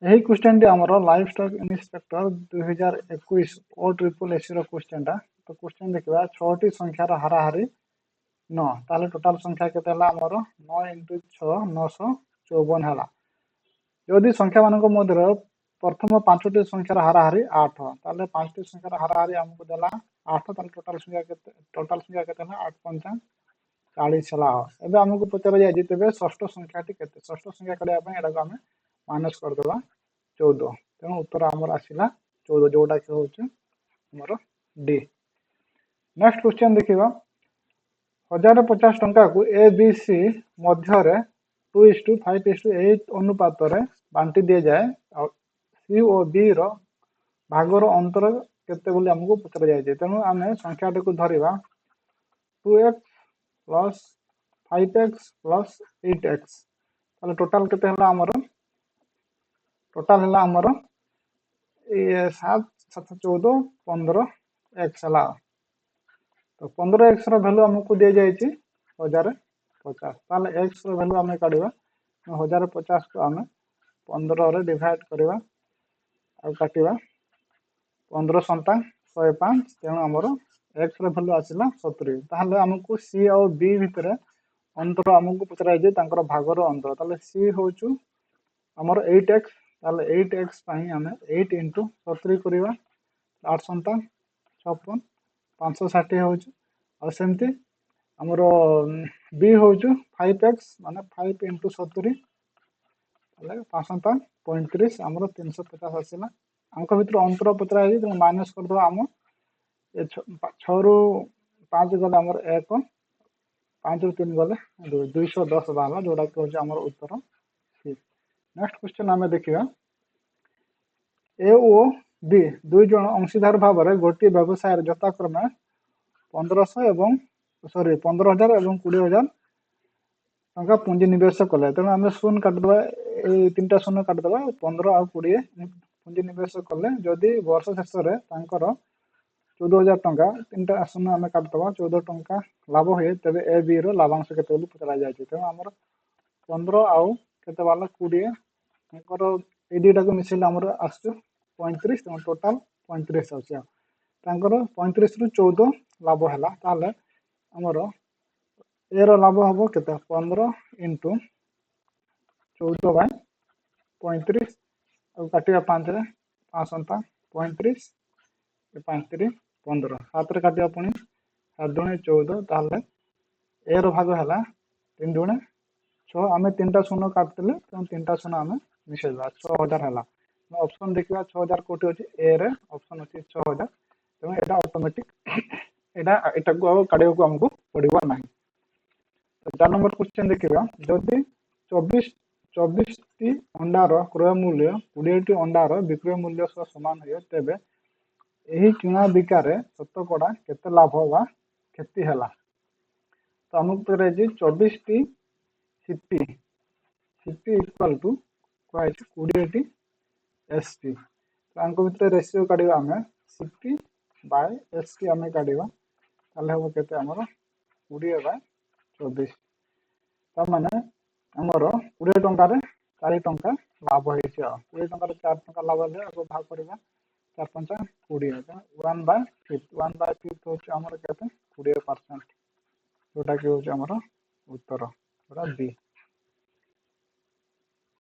यही question T हमरो life stock inspector 2021 ओ triple AC रो question टा। तो क्वेश्चन देखिबा 6 टी संख्यार हाराहारी 9 ताले टोटल संख्या केते हला हमरो 9 * 6 954 हला। जदि संख्या मानको मध्यरे प्रथम 5 टी संख्यार हाराहारी 8 ताले 5 टी संख्यार हाराहारी हमको देला 8 ताले टोटल संख्या केते हला 8 पंचा 40 हला। एबे हमको पचरा जाय जितेबे षष्ठ संख्याटी केते षष्ठ संख्या करिया पय एडाको हमें माइनस कर देबा 14 तेणु उत्तर आमर आसिला 14 जोटा कि होचे हमर डी। नेक्स्ट क्वेश्चन देखिबा 1050 टंका को ए बी सी मध्यरे 2:5:8 अनुपात रे बांटी दिए जाए और सी और बी रो भागर अंतर केते बोली हमको पचरा जाय तेणु आमे संख्याटी को धरिबा 2x plus 5x plus 8x ताले टोटल केते हला हमर टोटल हला हमर 7 7 14 15 x हला। तो 15x रो वैल्यू हमको दे जाय छि 1050 ताले x रो वैल्यू हमें काढिबा 1050 को हमें 15 रे डिवाइड करबा आ काटिबा 15 संता 105 तेणु हमर x रो वैल्यू आसिला 70 ताले हमको c और b भितरे अंतर हमको पचरा जे तांकर भागर अंतर ताले c होचु हमर 8x ताले 8x पई हमें 8 * 70 करबा 8 संता 56 560 होचु और सेमती हमरो b होचु 5x माने 5 * 70 ताले 5 संता 35 हमरो 350 आसिला। हमको भितर अंतर पचरा जे त माइनस कर दो हम 6 रु 5 गले हमर 1 5 रु 3 गले 210 बाला जोडा कि होचे हमर उत्तर सी। नेक्स्ट क्वेश्चन हमें देखिबा ए ओ बी दुई जन अंशीदार भाव में गोटे व्यवसाय यथाक्रमे 1500 एवं 15,000 एवं 20,000 टंका पुंजी निवेश कले तेणु आम शून्य काटिदेबा तीन शून्य काटिदेबा 15 और 20 पुंजी निवेश कले जदि वर्ष शेष में 14,000 टंका तीन शून्य आम काटिदेबा 14 टंका लाभ हुए तेज ए बी रो लाभांश केते पचरा जाय तेणु आमर 15 आउ केते बाला 20 ये दुटा को मिसेले आमर आसु 35 टोटाल 35 आछिया तांकर 35 रु 14 लाभ हैला ताले हमर ए रो लाभ हबो केते 15 * 14 बाय 35 और काटिया 5 रे 5 संता 35 5 3 15 7 रे काटिया पुनी 7 दुणे 14 ताले ए रो भाग हैला 3 दुणे 6 आमे 3टा शून्य काटले तो 3टा शून्य आमे मिसेला 6000 हैला ऑप्शन देखिबा 6000 कोटी अछि ए रे ऑप्शन अछि 6000 तो एटा ऑटोमेटिक एटा को काडियो को हमको पड़िबो नाही। तो 4 नंबर क्वेश्चन देखिबा जदि 24 टी अंडा रो क्रय मूल्य 20 टी अंडा रो विक्रय मूल्य सह समान होय तेबे एही किना बिकारे शतकड़ा केते लाभ वा क्षति हैला। तो हमको करे जे 24 T CP equal to 20 T ST तो हमको भितर रेशियो काढिबा हमें सीपी बाय एसटी हमें काढिबा ताले हो केते हमर 20/24 त माने हमर 20 टंका रे 4 टंका लाभ होइछ 20 टंका रे 4 टंका लाभ ले अब भाग करबा 4 5 20 1/5 होछ हमर केते 20% जोटा कि होछ हमर उत्तर बी।